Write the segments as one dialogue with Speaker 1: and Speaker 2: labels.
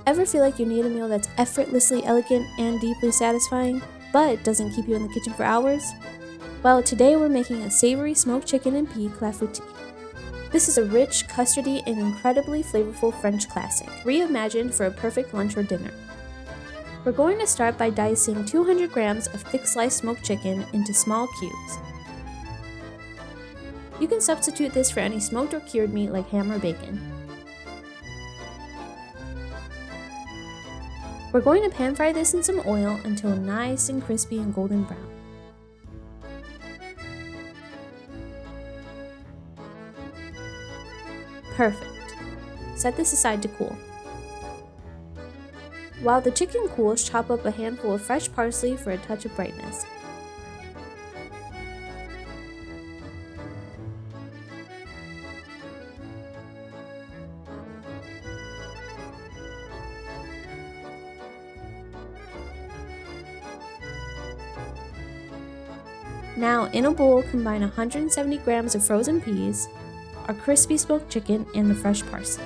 Speaker 1: Ever feel like you need a meal that's effortlessly elegant and deeply satisfying, but doesn't keep you in the kitchen for hours? Well, today we're making a savory smoked chicken and pea clafoutis. This is a rich, custardy, and incredibly flavorful French classic, reimagined for a perfect lunch or dinner. We're going to start by dicing 200 grams of thick sliced smoked chicken into small cubes. You can substitute this for any smoked or cured meat like ham or bacon. We're going to pan fry this in some oil until nice and crispy and golden brown. Perfect. Set this aside to cool. While the chicken cools, chop up a handful of fresh parsley for a touch of brightness. Now, in a bowl, combine 170 grams of frozen peas, our crispy smoked chicken, and the fresh parsley.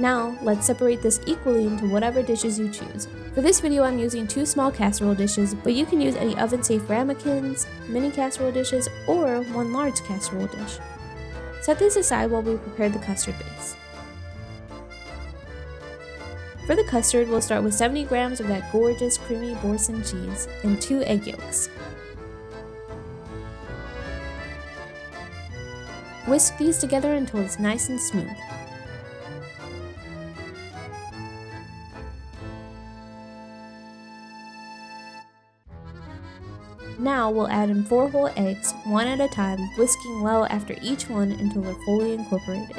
Speaker 1: Now, let's separate this equally into whatever dishes you choose. For this video, I'm using 2 small casserole dishes, but you can use any oven-safe ramekins, mini casserole dishes, or 1 large casserole dish. Set this aside while we prepare the custard base. For the custard, we'll start with 70 grams of that gorgeous creamy Boursin cheese and 2 egg yolks. Whisk these together until it's nice and smooth. Now we'll add in 4 whole eggs, one at a time, whisking well after each one until they're fully incorporated.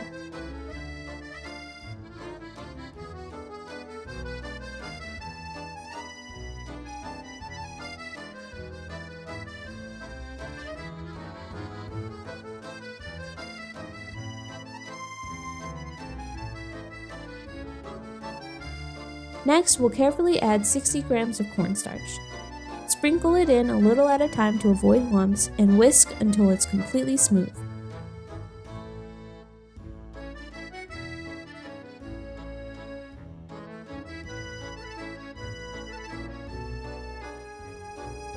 Speaker 1: Next, we'll carefully add 60 grams of cornstarch. Sprinkle it in a little at a time to avoid lumps and whisk until it's completely smooth.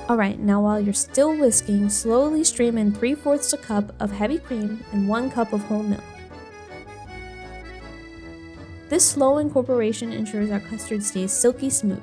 Speaker 1: Alright, now while you're still whisking, slowly stream in 3/4 a cup of heavy cream and 1 cup of whole milk. This slow incorporation ensures our custard stays silky smooth.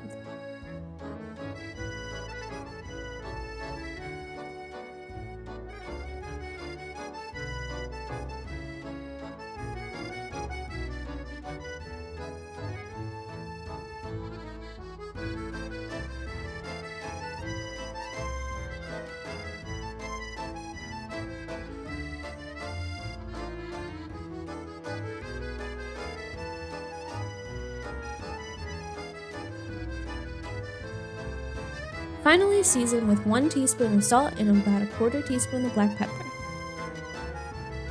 Speaker 1: Finally, season with 1 teaspoon of salt and about 1/4 teaspoon of black pepper.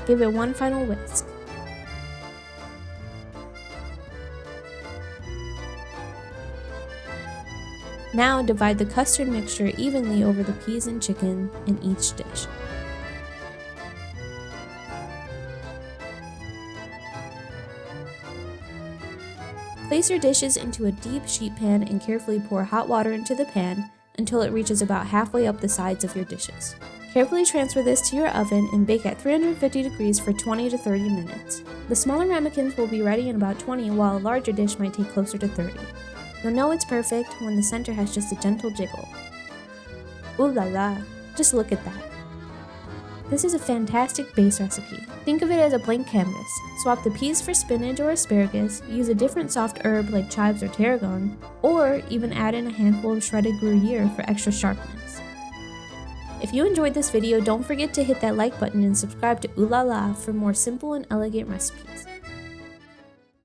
Speaker 1: Give it one final whisk. Now divide the custard mixture evenly over the peas and chicken in each dish. Place your dishes into a deep sheet pan and carefully pour hot water into the pan until it reaches about halfway up the sides of your dishes. Carefully transfer this to your oven and bake at 350 degrees for 20 to 30 minutes. The smaller ramekins will be ready in about 20, while a larger dish might take closer to 30. You'll know it's perfect when the center has just a gentle jiggle. Ooh la la, just look at that. This is a fantastic base recipe. Think of it as a blank canvas. Swap the peas for spinach or asparagus, use a different soft herb like chives or tarragon, or even add in a handful of shredded gruyere for extra sharpness. If you enjoyed this video, don't forget to hit that like button and subscribe to Ooh La La for more simple and elegant recipes.